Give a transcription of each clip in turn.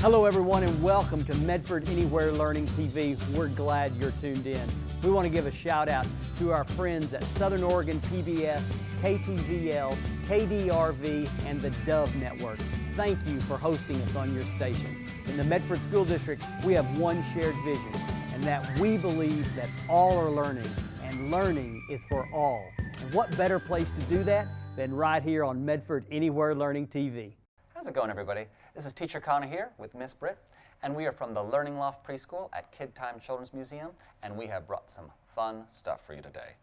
Hello everyone and welcome to Medford Anywhere Learning TV. We're glad you're tuned in. We want to give a shout out to our friends at Southern Oregon PBS, KTVL, KDRV, and the Dove Network. Thank you for hosting us on your station. In the Medford School District, we have one shared vision, and that we believe that all are learning, and learning is for all. And what better place to do that than right here on Medford Anywhere Learning TV. How's it going, everybody? This is Teacher Connor here with Miss Britt, and we are from the Learning Loft Preschool at Kid Time Children's Museum, and we have brought some fun stuff for you today.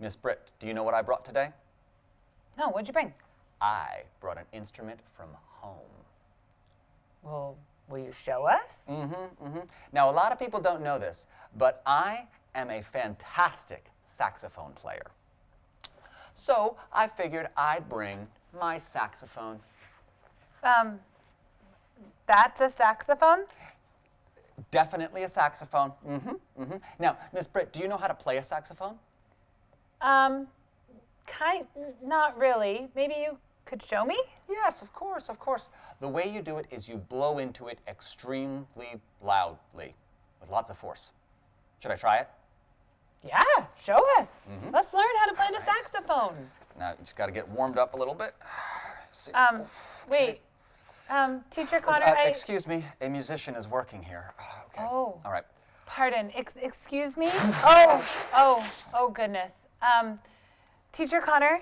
Miss Britt, do you know what I brought today? No, what'd you bring? I brought an instrument from home. Well, will you show us? Now, a lot of people don't know this, but I am a fantastic saxophone player. So I figured I'd bring my saxophone. That's a saxophone? Definitely a saxophone. Now, Miss Britt, do you know how to play a saxophone? Not really. Maybe you could show me? Yes, of course, of course. The way you do it is you blow into it extremely loudly with lots of force. Should I try it? Yeah, show us. Let's learn how to play the saxophone. Now, you just got to get warmed up a little bit. See. Wait. Teacher Connor, excuse me, a musician is working here. Okay. Oh. All right. Pardon, excuse me? Oh, goodness. Teacher Connor,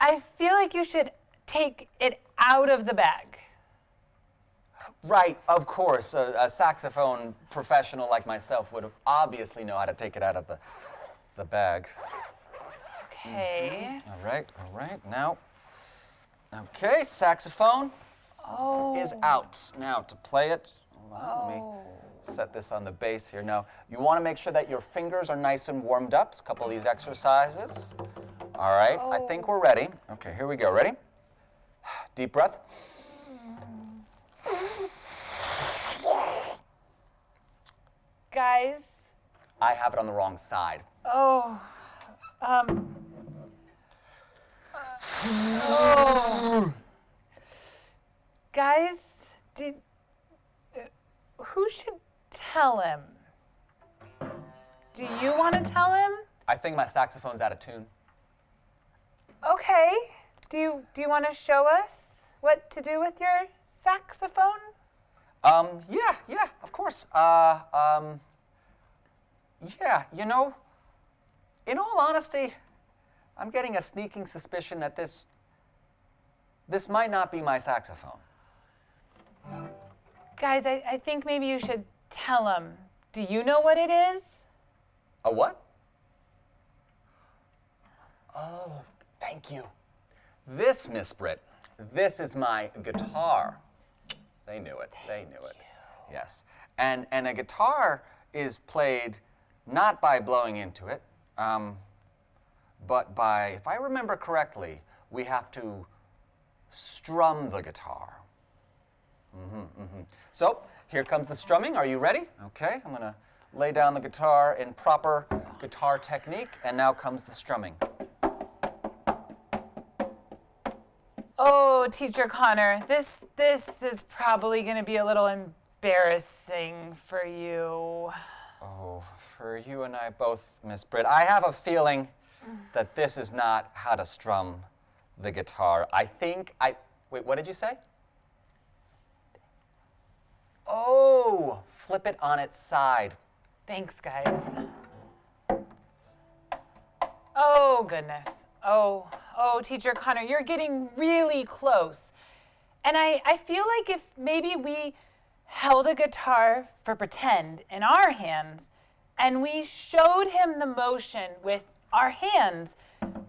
I feel like you should take it out of the bag. Right, of course. A saxophone professional like myself would obviously know how to take it out of the bag. Okay. All right. Now, okay, saxophone is out. Now, to play it, hold on, let me set this on the bass here. Now, you want to make sure that your fingers are nice and warmed up. A couple of these exercises. All right, I think we're ready. Okay, here we go. Ready? Deep breath. Guys. I have it on the wrong side. Guys, who should tell him? Do you want to tell him? I think my saxophone's out of tune. Okay. Do you want to show us what to do with your saxophone? Yeah, of course. Yeah, you know, in all honesty, I'm getting a sneaking suspicion that this might not be my saxophone. Guys, I think maybe you should tell him. Do you know what it is? A what? Oh, thank you. This, Miss Britt, this is my guitar. They knew it. Yes. And a guitar is played not by blowing into it, but by, if I remember correctly, we have to strum the guitar. So, here comes the strumming. Are you ready? Okay, I'm going to lay down the guitar in proper guitar technique, and now comes the strumming. Oh, Teacher Connor, this is probably going to be a little embarrassing for you. Oh, for you and I both, Miss Britt. I have a feeling that this is not how to strum the guitar. Wait, what did you say? Oh, flip it on its side. Thanks, guys. Oh, goodness. Oh, Teacher Connor, you're getting really close. And I feel like if maybe we held a guitar for pretend in our hands and we showed him the motion with our hands,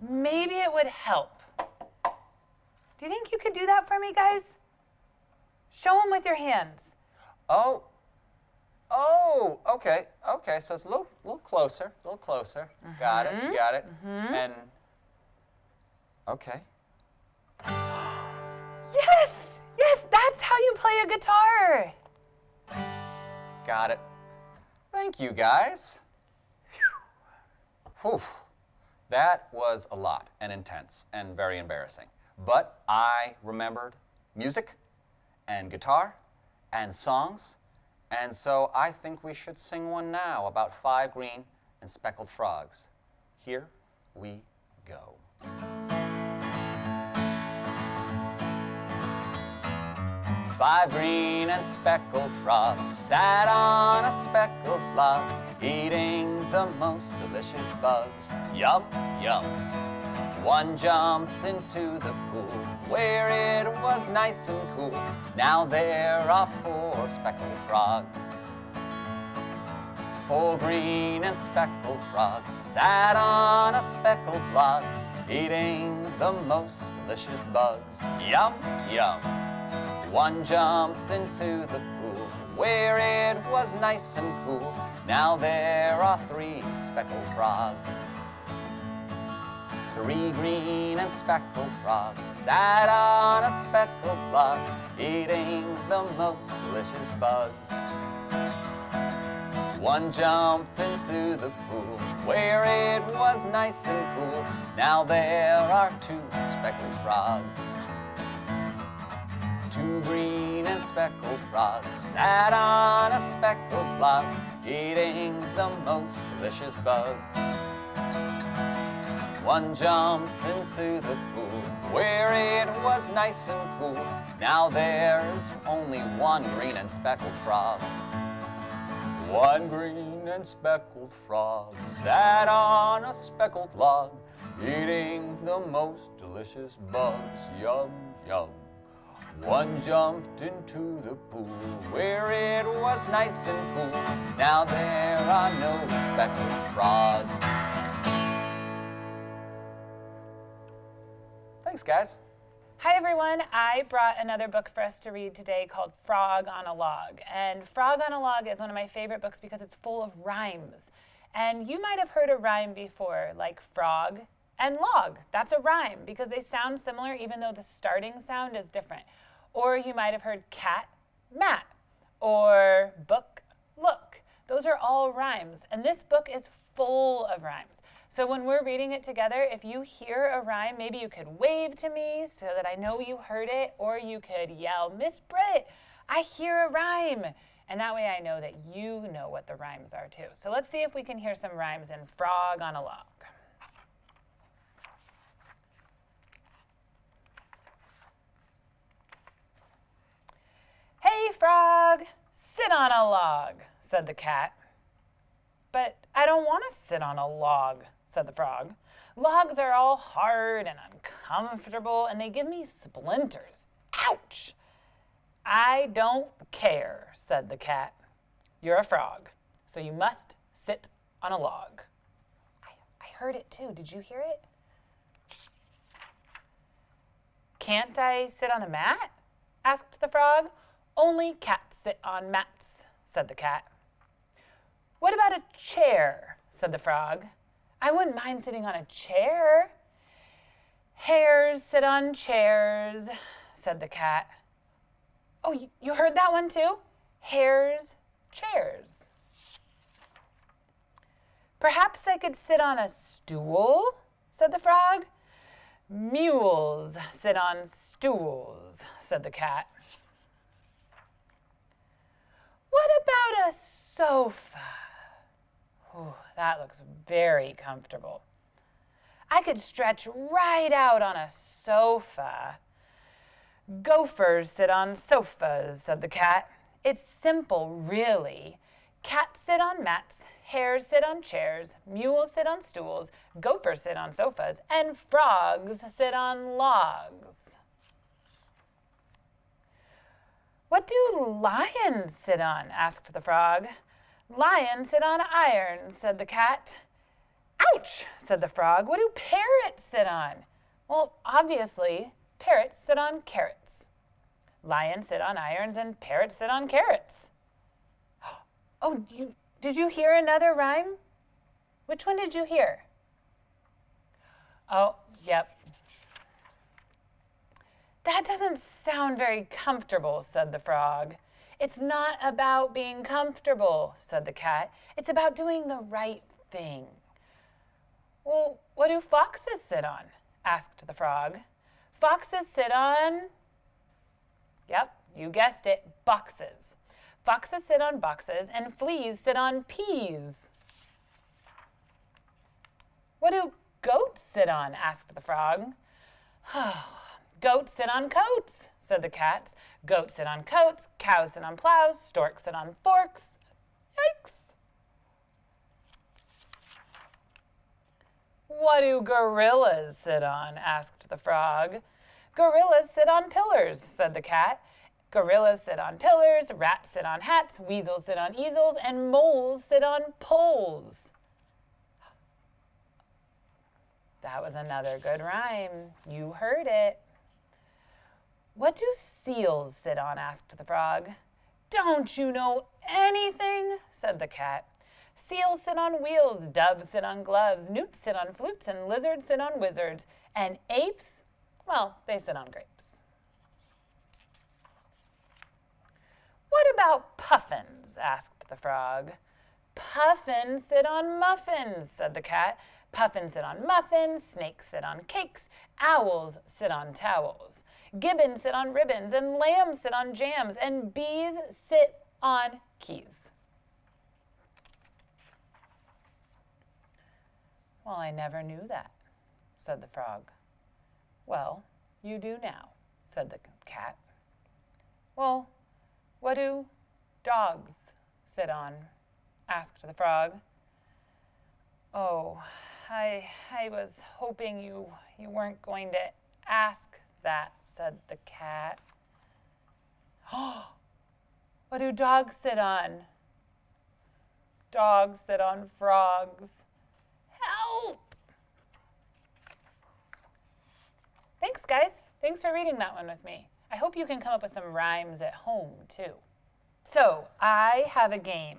maybe it would help. Do you think you could do that for me, guys? Show him with your hands. Oh, okay, so it's a little closer. Got it. And, okay. Yes, that's how you play a guitar. Got it. Thank you, guys. Whew. That was a lot and intense and very embarrassing. But I remembered music and guitar and songs. And so I think we should sing one now about 5 green and speckled frogs. Here we go. 5 green and speckled frogs sat on a speckled log, eating the most delicious bugs. Yum, yum. One jumped into the pool where it was nice and cool. Now there are 4 speckled frogs. 4 green and speckled frogs sat on a speckled log, eating the most delicious bugs. Yum, yum. One jumped into the pool where it was nice and cool. Now there are 3 speckled frogs. 3 green and speckled frogs sat on a speckled log, eating the most delicious bugs. One jumped into the pool where it was nice and cool. Now there are 2 speckled frogs. 2 green and speckled frogs sat on a speckled log, eating the most delicious bugs. One jumped into the pool where it was nice and cool. Now there's only 1 green and speckled frog. 1 green and speckled frog sat on a speckled log, eating the most delicious bugs. Yum, yum. One jumped into the pool where it was nice and cool. Now there are no speckled frogs. Thanks, guys. Hi everyone, I brought another book for us to read today called Frog on a Log. And Frog on a Log is one of my favorite books because it's full of rhymes. And you might have heard a rhyme before, like frog and log. That's a rhyme because they sound similar even though the starting sound is different. Or you might have heard cat, mat, or book, look. Those are all rhymes. And this book is full of rhymes. So when we're reading it together, if you hear a rhyme, maybe you could wave to me so that I know you heard it, or you could yell, Miss Britt, I hear a rhyme. And that way I know that you know what the rhymes are too. So let's see if we can hear some rhymes in Frog on a Log. Hey, frog, sit on a log, said the cat. But I don't want to sit on a log, said the frog. Logs are all hard and uncomfortable, and they give me splinters. Ouch! I don't care, said the cat. You're a frog, so you must sit on a log. I heard it too. Did you hear it? Can't I sit on a mat? Asked the frog. Only cats sit on mats, said the cat. What about a chair? Said the frog. I wouldn't mind sitting on a chair. Hares sit on chairs, said the cat. Oh, you heard that one too? Hares, chairs. Perhaps I could sit on a stool, said the frog. Mules sit on stools, said the cat. What about a sofa? Ooh, that looks very comfortable. I could stretch right out on a sofa. Gophers sit on sofas, said the cat. It's simple, really. Cats sit on mats, hares sit on chairs, mules sit on stools, gophers sit on sofas, and frogs sit on logs. What do lions sit on? Asked the frog. Lions sit on iron, said the cat. Ouch, said the frog. What do parrots sit on? Well, obviously, parrots sit on carrots. Lions sit on irons and parrots sit on carrots. Oh, did you hear another rhyme? Which one did you hear? Oh, yep. That doesn't sound very comfortable, said the frog. It's not about being comfortable, said the cat. It's about doing the right thing. Well, what do foxes sit on? Asked the frog. Foxes sit on, yep, You guessed it, boxes. Foxes sit on boxes and fleas sit on peas. What do goats sit on? Asked the frog. Goats sit on coats, said the cat. Goats sit on coats, cows sit on plows, storks sit on forks. Yikes. What do gorillas sit on? Asked the frog. Gorillas sit on pillars, said the cat. Gorillas sit on pillars, rats sit on hats, weasels sit on easels, and moles sit on poles. That was another good rhyme. You heard it. What do seals sit on? Asked the frog. Don't you know anything? Said the cat. Seals sit on wheels, doves sit on gloves, newts sit on flutes, and lizards sit on wizards. And apes, well, they sit on grapes. What about puffins? Asked the frog. Puffins sit on muffins, said the cat. Puffins sit on muffins, snakes sit on cakes, owls sit on towels. Gibbons sit on ribbons, and lambs sit on jams, and bees sit on keys. Well, I never knew that, said the frog. Well, you do now, said the cat. Well, what do dogs sit on? Asked the frog. Oh, I was hoping you weren't going to ask that, said the cat. What do dogs sit on? Dogs sit on frogs. Help! Thanks, guys. Thanks for reading that one with me. I hope you can come up with some rhymes at home, too. So, I have a game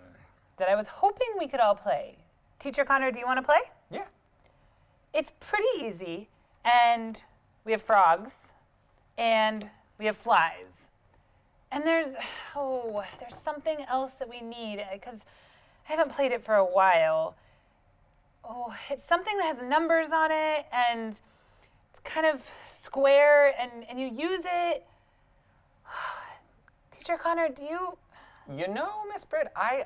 that I was hoping we could all play. Teacher Connor, do you want to play? Yeah. It's pretty easy, and we have frogs, and we have flies. And there's something else that we need, because I haven't played it for a while. Oh, it's something that has numbers on it, and it's kind of square, and you use it. Teacher Connor, do you? You know, Miss Britt, I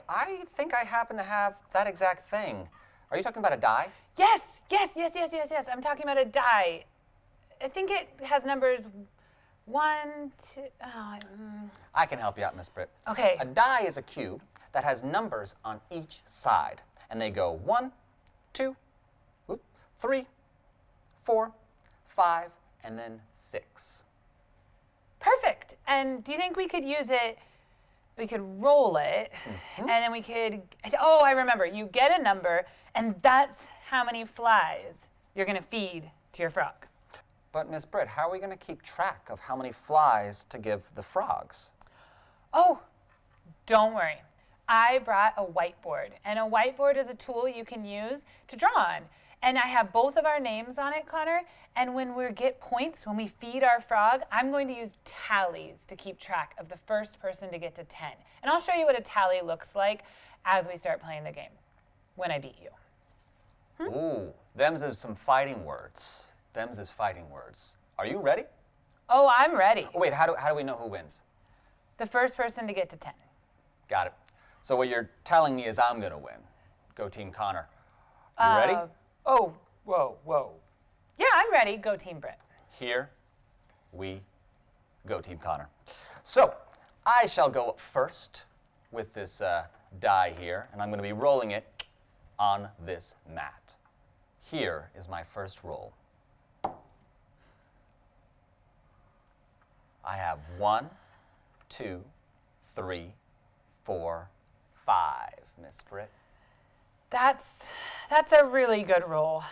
think I happen to have that exact thing. Are you talking about a die? Yes. I'm talking about a die. I think it has numbers 1, 2. I can help you out, Miss Britt. Okay. A die is a cube that has numbers on each side, and they go 1, 2, 3, 4, 5, and then 6. Perfect. And do you think we could use it? We could roll it, and then we could. Oh, I remember. You get a number, and that's how many flies you're going to feed to your frog. But Miss Britt, how are we going to keep track of how many flies to give the frogs? Oh, don't worry. I brought a whiteboard, and a whiteboard is a tool you can use to draw on. And I have both of our names on it, Connor, and when we get points, when we feed our frog, I'm going to use tallies to keep track of the first person to get to 10. And I'll show you what a tally looks like as we start playing the game, when I beat you. Ooh, them's is some fighting words. Them's is fighting words. Are you ready? Oh, I'm ready. Oh, wait, how do we know who wins? The first person to get to 10. Got it. So what you're telling me is I'm going to win. Go Team Connor. You ready? Oh, whoa. Yeah, I'm ready. Go Team Britt. Here we go, Team Connor. So I shall go up first with this die here, and I'm going to be rolling it on this mat. Here is my first roll. I have 1, 2, 3, 4, 5, Miss Britt. That's a really good roll.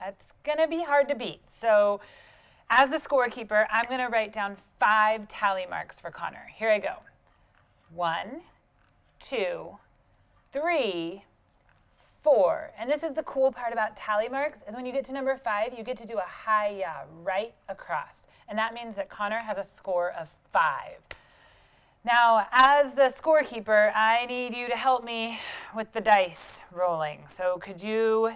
It's gonna be hard to beat. So as the scorekeeper, I'm gonna write down 5 tally marks for Connor. Here I go. 1, 2, 3, 4. And this is the cool part about tally marks, is when you get to number 5, you get to do a hi-ya right across. And that means that Connor has a score of 5. Now, as the scorekeeper, I need you to help me with the dice rolling. So could you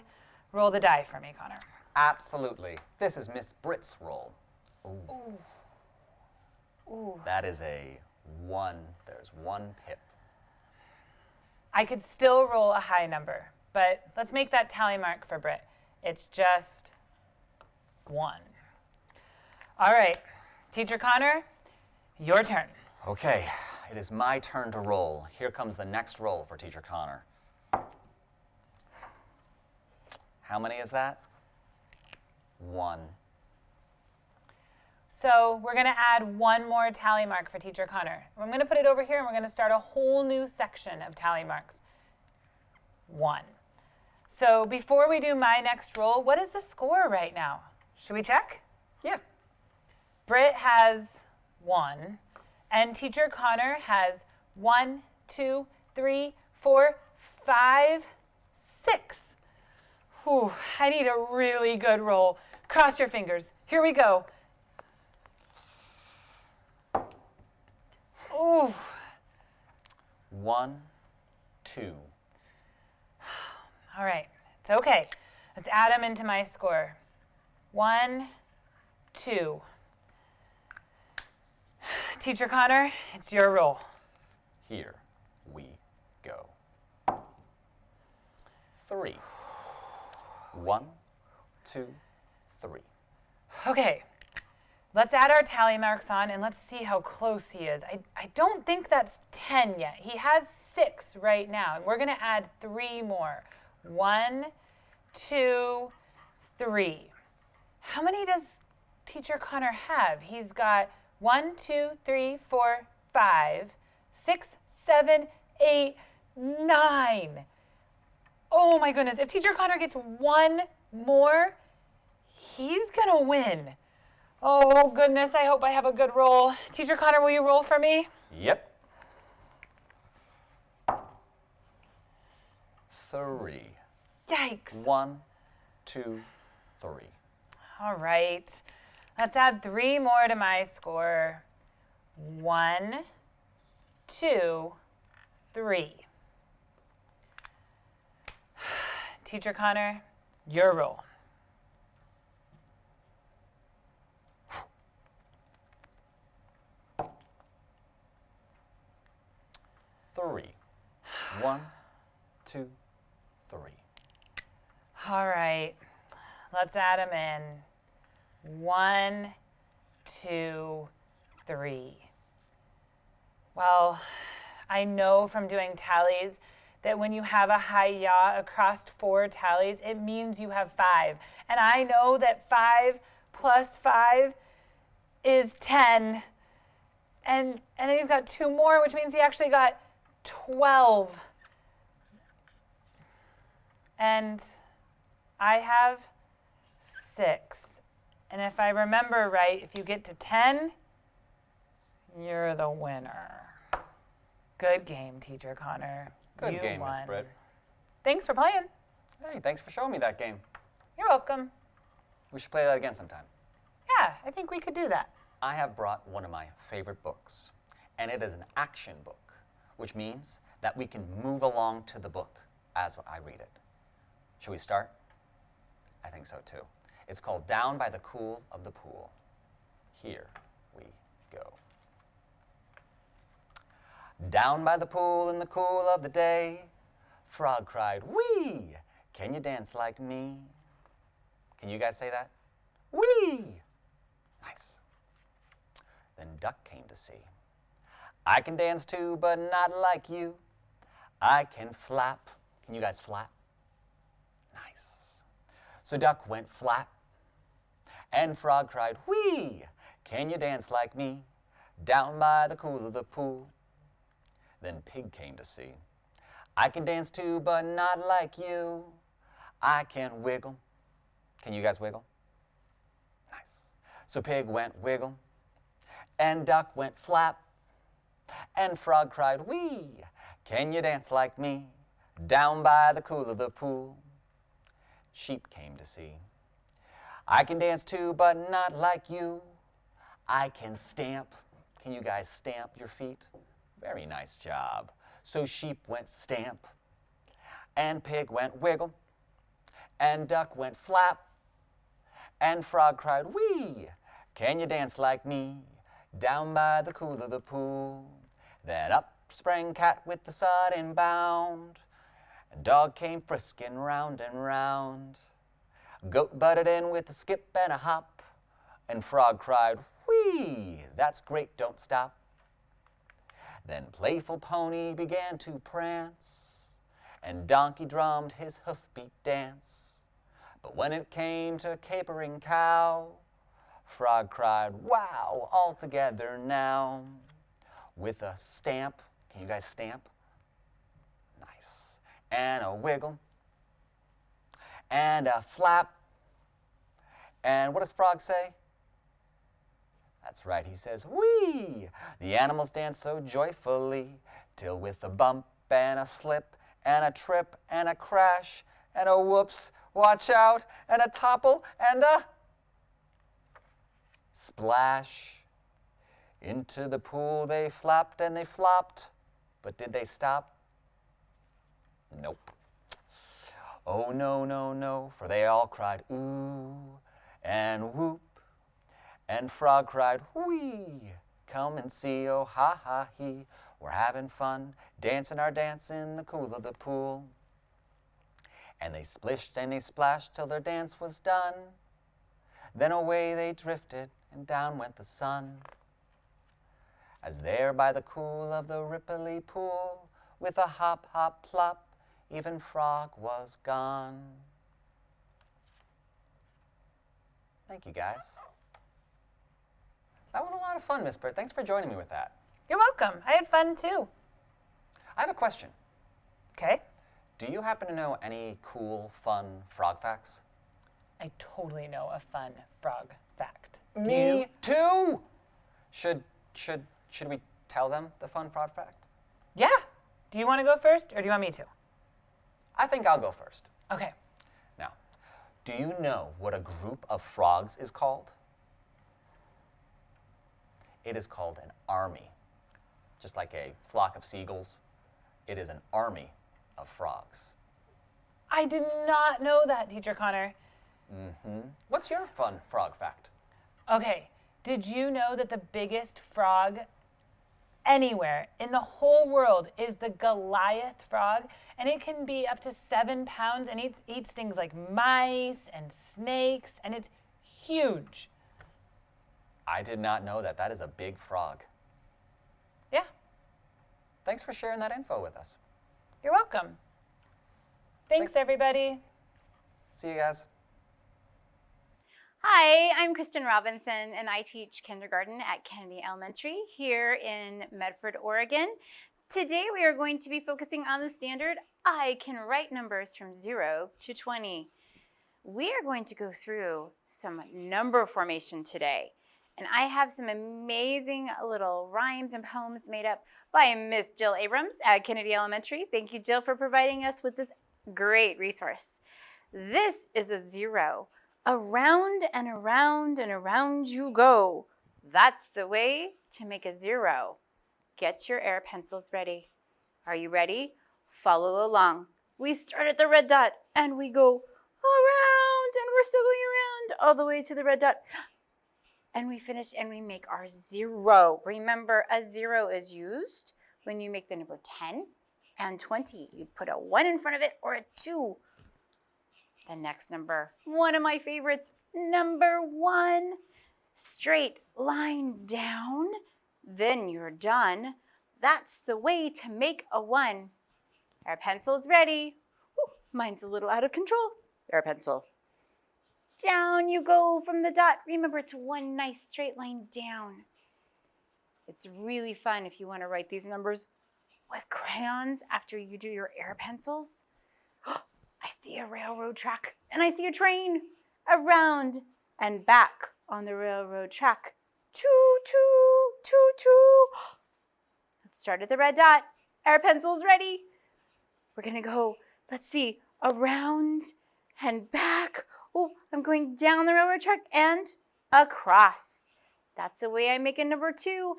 roll the die for me, Connor? Absolutely. This is Miss Britt's roll. Ooh. Ooh. That is a 1. There's 1 pip. I could still roll a high number, but let's make that tally mark for Britt. It's just 1. All right, Teacher Connor, your turn. Okay, it is my turn to roll. Here comes the next roll for Teacher Connor. How many is that? 1. So we're going to add 1 more tally mark for Teacher Connor. I'm going to put it over here, and we're going to start a whole new section of tally marks. 1. So before we do my next roll, what is the score right now? Should we check? Yeah. Britt has 1, and Teacher Connor has 1, 2, 3, 4, 5, 6. Whew, I need a really good roll. Cross your fingers. Here we go. Ooh. 1, 2. All right, it's okay. Let's add them into my score. 1, 2. Teacher Connor, it's your roll. Here we go. 3. 1, 2, 3. Okay, let's add our tally marks on and let's see how close he is. I don't think that's 10 yet. He has 6 right now, and we're going to add 3 more. 1, 2, 3. How many does Teacher Connor have? He's got 1, 2, 3, 4, 5, 6, 7, 8, 9. Oh my goodness, if Teacher Connor gets 1 more, he's gonna win. Oh goodness, I hope I have a good roll. Teacher Connor, will you roll for me? Yep. 3. Yikes. 1, 2, 3. All right, let's add 3 more to my score. 1, 2, 3. Teacher Connor, your roll. 3. 1, 2, 3. All right, let's add them in. 1, 2, 3. Well, I know from doing tallies that when you have a high yaw across 4 tallies, it means you have 5. And I know that 5 plus 5 is 10. And then he's got 2 more, which means he actually got 12. And I have 6. And if I remember right, if you get to 10, you're the winner. Good game, Teacher Connor. Good You game, Miss won. Britt. Thanks for playing. Hey, thanks for showing me that game. You're welcome. We should play that again sometime. Yeah, I think we could do that. I have brought one of my favorite books, and it is an action book, which means that we can move along to the book as I read it. Should we start? I think so too. It's called Down by the Cool of the Pool. Here we go. Down by the pool in the cool of the day, frog cried, "Wee! Can you dance like me?" Can you guys say that? Wee! Nice. Then duck came to see. "I can dance too, but not like you. I can flap." Can you guys flap? Nice. So duck went flap, and frog cried, "Wee! Can you dance like me? Down by the cool of the pool." Then pig came to see. "I can dance too, but not like you. I can wiggle." Can you guys wiggle? Nice. So pig went wiggle, and duck went flap, and frog cried, "Wee! Can you dance like me? Down by the cool of the pool." Sheep came to see. "I can dance too, but not like you. I can stamp." Can you guys stamp your feet? Very nice job. So sheep went stamp, and pig went wiggle, and duck went flap, and frog cried, "Wee! Can you dance like me? down by the cool of the pool. Then up sprang cat with the sudden bound, and dog came frisking round and round. Goat butted in with a skip and a hop, and frog cried, "Whee! That's great, don't stop." Then playful pony began to prance, and donkey drummed his hoofbeat dance. But when it came to capering cow, frog cried, "Wow, all together now." With a stamp, can you guys stamp? Nice. And a wiggle, and a flap. And what does frog say? That's right, he says, "Whee!" The animals danced so joyfully, till with a bump and a slip and a trip and a crash and a whoops, watch out, and a topple and a splash. Into the pool they flapped and they flopped, but did they stop? Nope. Oh, no, no, no, for they all cried, "Ooh," and "Whoop," and frog cried, "Whee! Come and see, oh, ha, ha, he. We're having fun, dancing our dance in the cool of the pool." And they splished and they splashed till their dance was done. Then away they drifted, and down went the sun. As there by the cool of the ripply pool, with a hop, hop, plop, even frog was gone. Thank you, guys. That was a lot of fun, Miss Bird. Thanks for joining me with that. You're welcome. I had fun too. I have a question. Okay. Do you happen to know any cool, fun frog facts? I totally know a fun frog fact. Me too! Should we tell them the fun frog fact? Yeah. Do you want to go first or do you want me to? I think I'll go first. Okay. Now, do you know what a group of frogs is called? It is called an army. Just like a flock of seagulls, it is an army of frogs. I did not know that, Teacher Connor. What's your fun frog fact? Okay. Did you know that the biggest frog anywhere in the whole world is the Goliath frog? And it can be up to 7 pounds and eats things like mice and snakes, and it's huge. I did not know that. That is a big frog. Yeah. Thanks for sharing that info with us. You're welcome. Thanks, everybody. See you guys. Hi, I'm Kristen Robinson, and I teach kindergarten at Kennedy Elementary here in Medford, Oregon. Today we are going to be focusing on the standard I can write numbers from 0 to 20. We are going to go through some number formation today, and I have some amazing little rhymes and poems made up by Miss Jill Abrams at Kennedy Elementary. Thank you, Jill, for providing us with this great resource. This is a 0. Around and around and around you go. That's the way to make a 0. Get your air pencils ready. Are you ready? Follow along. We start at the red dot and we go around, and we're still going around all the way to the red dot. And we finish and we make our 0. Remember, a 0 is used when you make the number 10 and 20. You put a 1 in front of it or a 2. The next number, one of my favorites, number 1. Straight line down, then you're done. That's the way to make a 1. Our pencil's ready. Ooh, mine's a little out of control. Our pencil. Down you go from the dot. Remember, it's one nice straight line down. It's really fun if you want to write these numbers with crayons after you do your air pencils. I see a railroad track, and I see a train. Around and back on the railroad track. Choo, choo, choo, choo. Let's start at the red dot. Our pencil's ready. We're going to go, let's see, around and back. Oh, I'm going down the railroad track and across. That's the way I make a number 2.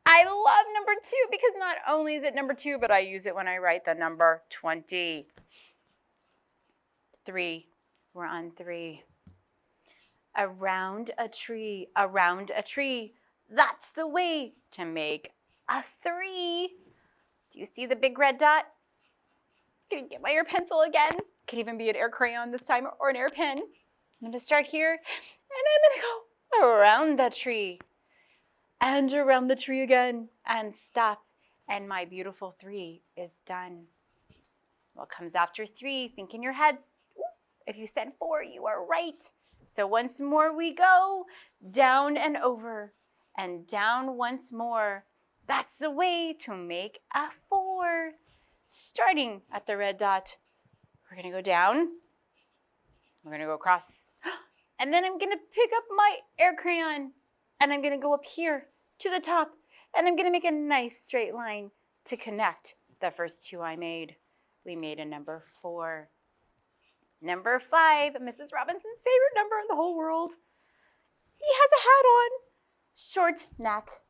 I love number 2 because not only is it number 2, but I use it when I write the number 20. 3. We're on 3. Around a tree, That's the way to make a 3. Do you see the big red dot? I'm gonna get my air pencil again. Could even be an air crayon this time or an air pen. I'm gonna start here and I'm gonna go around the tree and around the tree again and stop. And my beautiful 3 is done. What comes after 3? Think in your heads. If you said 4, you are right. So once more we go down and over and down once more. That's the way to make a 4. Starting at the red dot, we're gonna go down. We're gonna go across. And then I'm gonna pick up my air crayon and I'm gonna go up here to the top and I'm gonna make a nice straight line to connect the first 2 I made. We made a number 4. Number 5, Mrs. Robinson's favorite number in the whole world. He has a hat on, short neck.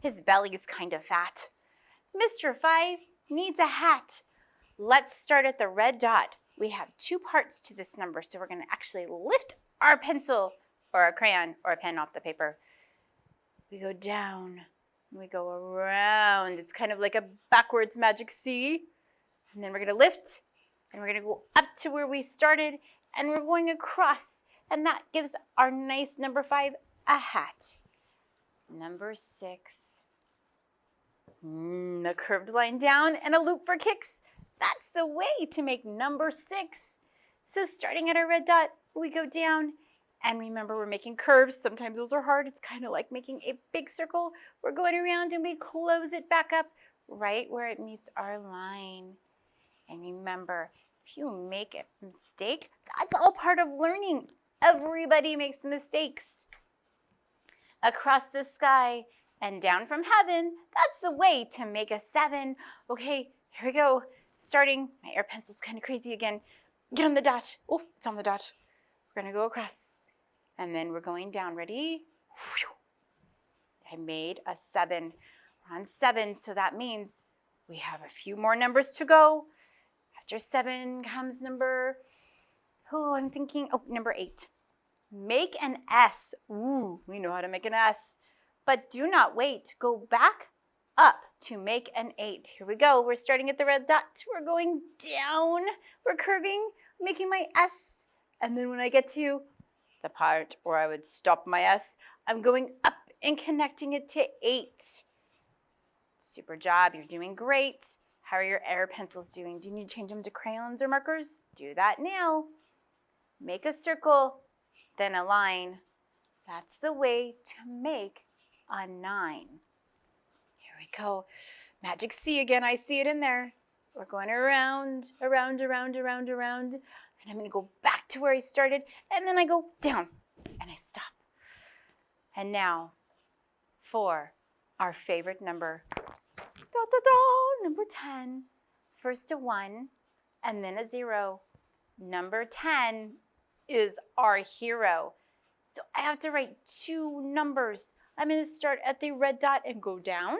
His belly is kind of fat. Mr. 5 needs a hat. Let's start at the red dot. We have 2 parts to this number, so we're gonna actually lift our pencil or a crayon or a pen off the paper. We go down, and we go around. It's kind of like a backwards magic C. And then we're gonna lift, and we're gonna go up to where we started, and we're going across, and that gives our nice number 5 a hat. Number 6. A curved line down and a loop for kicks. That's the way to make number 6. So starting at our red dot, we go down, and remember we're making curves. Sometimes those are hard. It's kind of like making a big circle. We're going around and we close it back up right where it meets our line. And remember, if you make a mistake, that's all part of learning. Everybody makes mistakes. Across the sky and down from heaven, that's the way to make a 7. Okay, here we go. Starting, my air pencil's kind of crazy again. Get on the dot. Oh, it's on the dot. We're gonna go across. And then we're going down. Ready? I made a 7. We're on 7, so that means we have a few more numbers to go. After 7 comes number 8. Make an S. Ooh, we know how to make an S. But do not wait. Go back up to make an 8. Here we go. We're starting at the red dot. We're going down. We're curving, making my S. And then when I get to the part where I would stop my S, I'm going up and connecting it to 8. Super job. You're doing great. How are your air pencils doing? Do you need to change them to crayons or markers? Do that now. Make a circle, then a line. That's the way to make a 9. Here we go. Magic C again. I see it in there. We're going around, around, around, around, around. And I'm going to go back to where I started. And then I go down and I stop. And now for our favorite number. Number 10. First a 1 and then a 0. Number 10 is our hero. So I have to write 2 numbers. I'm going to start at the red dot and go down.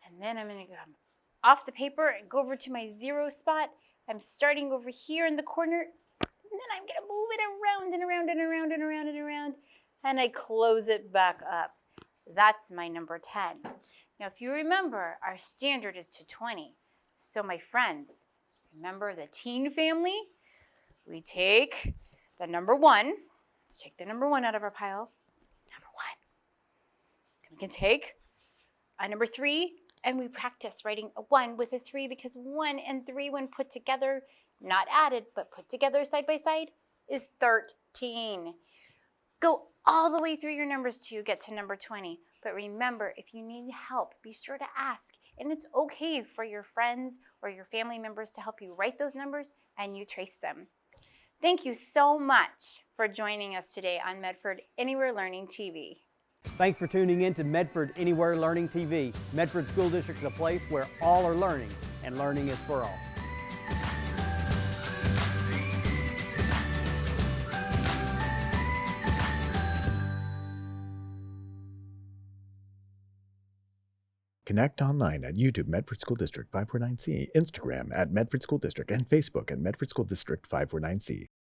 And then I'm going to come off the paper and go over to my 0 spot. I'm starting over here in the corner. And then I'm going to move it around and around and around and around and around. And I close it back up. That's my number 10. Now, if you remember, our standard is to 20. So my friends, remember the teen family? We take the number 1. Let's take the number 1 out of our pile. Number 1. Then we can take a number 3, and we practice writing a 1 with a 3 because 1 and 3, when put together, not added, but put together side by side, is 13. Go all the way through your numbers till you get to number 20. But remember, if you need help, be sure to ask. And it's okay for your friends or your family members to help you write those numbers and you trace them. Thank you so much for joining us today on Medford Anywhere Learning TV. Thanks for tuning in to Medford Anywhere Learning TV. Medford School District is a place where all are learning, and learning is for all. Connect online at YouTube Medford School District 549C, Instagram at Medford School District, and Facebook at Medford School District 549C.